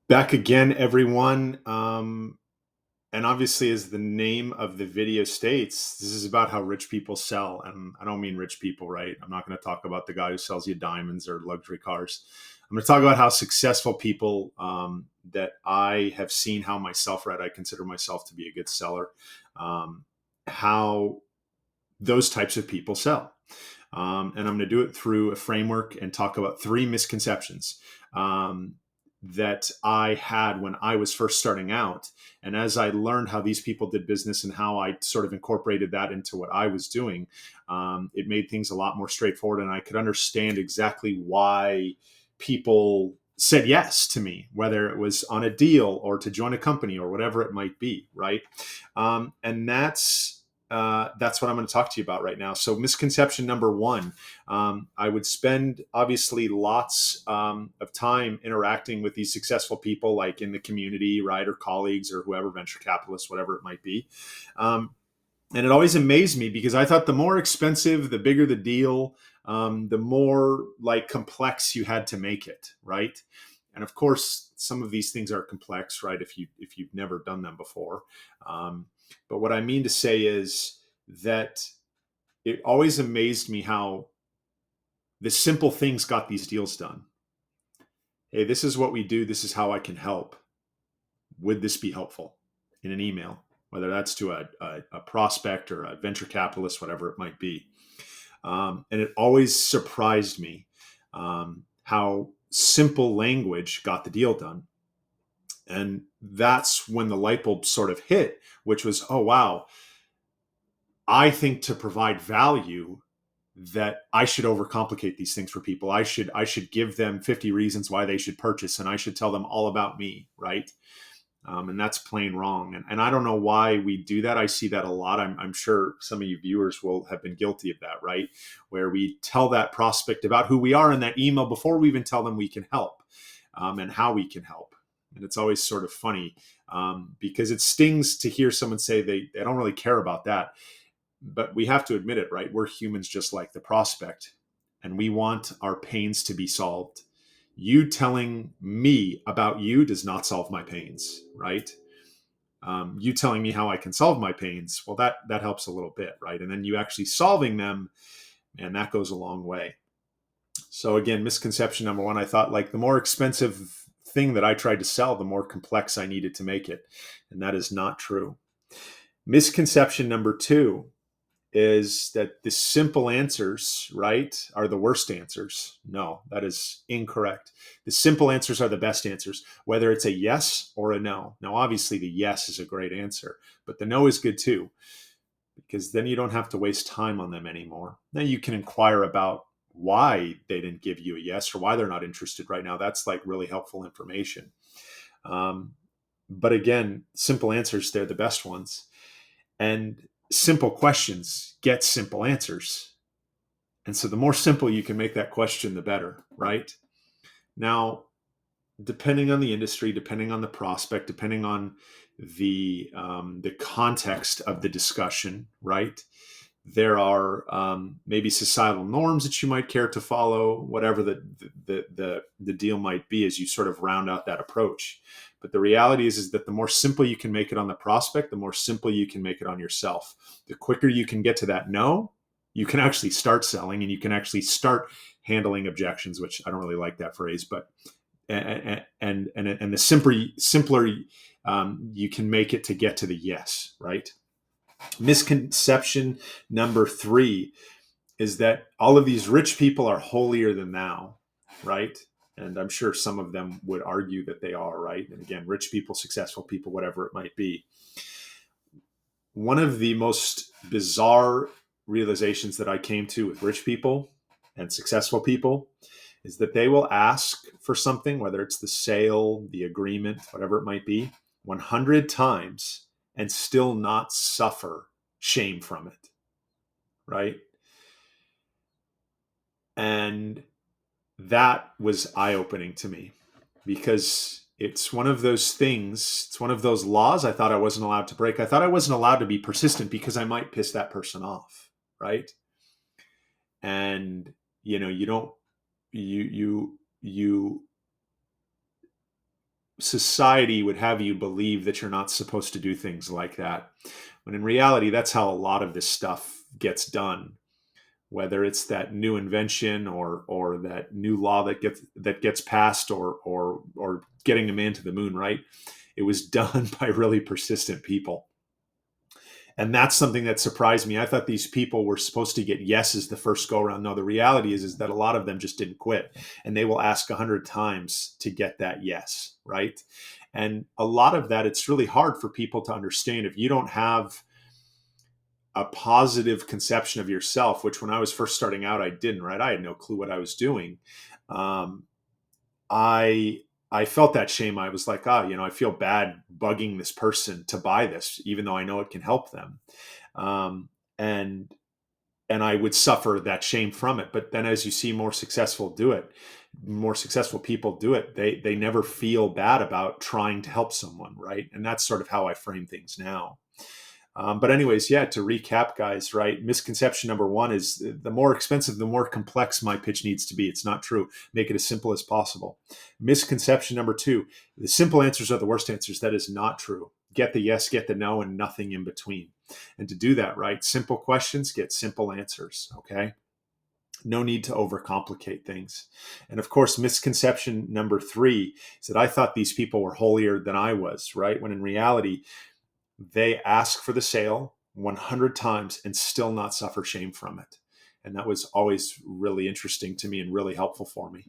Back again, everyone. And obviously, as the name of the video states, this is about how rich people sell. And I don't mean rich people, right? I'm not going to talk about the guy who sells you diamonds or luxury cars. I'm going to talk about how successful people that I have seen, how myself, right? I consider myself to be a good seller, how those types of people sell. And I'm going to do it through a framework and talk about three misconceptions that I had when I was first starting out. And as I learned how these people did business and how I sort of incorporated that into what I was doing, it made things a lot more straightforward. And I could understand exactly why people said yes to me, whether it was on a deal or to join a company or whatever it might be, right? And that's what I'm going to talk to you about right now. So, misconception number one, I would spend obviously lots of time interacting with these successful people, like in the community, right, or colleagues or whoever, venture capitalists, whatever it might be. And it always amazed me because I thought the more expensive, the bigger the deal, the more like complex you had to make it, right? And of course, some of these things are complex, right? If you've never done them before. But what I mean to say is that it always amazed me how the simple things got these deals done. Hey, this is what we do. This is how I can help. Would this be helpful in an email, whether that's to a prospect or a venture capitalist, whatever it might be? And it always surprised me how simple language got the deal done. And that's when the light bulb sort of hit, which was, oh, wow, I think to provide value that I should overcomplicate these things for people. I should give them 50 reasons why they should purchase, and I should tell them all about me, right? And that's plain wrong. And I don't know why we do that. I see that a lot. I'm sure some of you viewers will have been guilty of that, right? Where we tell that prospect about who we are in that email before we even tell them we can help and how we can help. And it's always sort of funny because it stings to hear someone say they don't really care about that. But we have to admit it, right? We're humans just like the prospect, and we want our pains to be solved. You telling me about you does not solve my pains, right? You telling me how I can solve my pains, well, that helps a little bit, right? And then you actually solving them, and that goes a long way. So again, misconception number one, I thought like the more expensive thing that I tried to sell, the more complex I needed to make it, and that is not true. Misconception number two is that the simple answers, right, are the worst answers. No, that is incorrect. The simple answers are the best answers, whether it's a yes or a no. Now, obviously, the yes is a great answer, but the no is good too, because then you don't have to waste time on them anymore. Now you can inquire about why they didn't give you a yes or why they're not interested right now. That's like really helpful information. Um, but again, simple answers, they're the best ones. And simple questions get simple answers. And so the more simple you can make that question, the better, right? Now, depending on the industry, depending on the prospect, depending on the context of the discussion, right? There are maybe societal norms that you might care to follow, whatever the deal might be, as you sort of round out that approach. But the reality is that the more simple you can make it on the prospect, the more simple you can make it on yourself. The quicker you can get to that no, you can actually start selling, and you can actually start handling objections, which I don't really like that phrase, but and the simpler you can make it to get to the yes, right? Misconception number three is that all of these rich people are holier than thou, right? And I'm sure some of them would argue that they are, right? And again, rich people, successful people, whatever it might be. One of the most bizarre realizations that I came to with rich people and successful people is that they will ask for something, whether it's the sale, the agreement, whatever it might be, 100 times and still not suffer shame from it, right? And that was eye-opening to me because it's one of those things, it's one of those laws I thought I wasn't allowed to break. I thought I wasn't allowed to be persistent because I might piss that person off, right? And you know, you don't you society would have you believe that you're not supposed to do things like that. When in reality, that's how a lot of this stuff gets done. Whether it's that new invention or that new law that gets passed or getting a man to the moon, right? It was done by really persistent people. And that's something that surprised me. I thought these people were supposed to get yeses the first go around. No, the reality is that a lot of them just didn't quit, and they will ask 100 times to get that yes, right? And a lot of that, it's really hard for people to understand if you don't have a positive conception of yourself, which when I was first starting out, I didn't, right? I had no clue what I was doing. Um, I I felt that shame. I was like, I feel bad bugging this person to buy this, even though I know it can help them. Um, and and I would suffer that shame from it. But then as you see more successful people do it, they never feel bad about trying to help someone, right? And that's sort of how I frame things now. But anyways, yeah, to recap, guys, right? Misconception number one is the more expensive, the more complex my pitch needs to be. It's not true. Make it as simple as possible. Misconception number two, the simple answers are the worst answers. That is not true. Get the yes, get the no, and nothing in between. And to do that, right? Simple questions get simple answers. Okay. No need to overcomplicate things. And of course, misconception number three is that I thought these people were holier than I was, right? When in reality, they ask for the sale 100 times and still not suffer shame from it. And that was always really interesting to me and really helpful for me.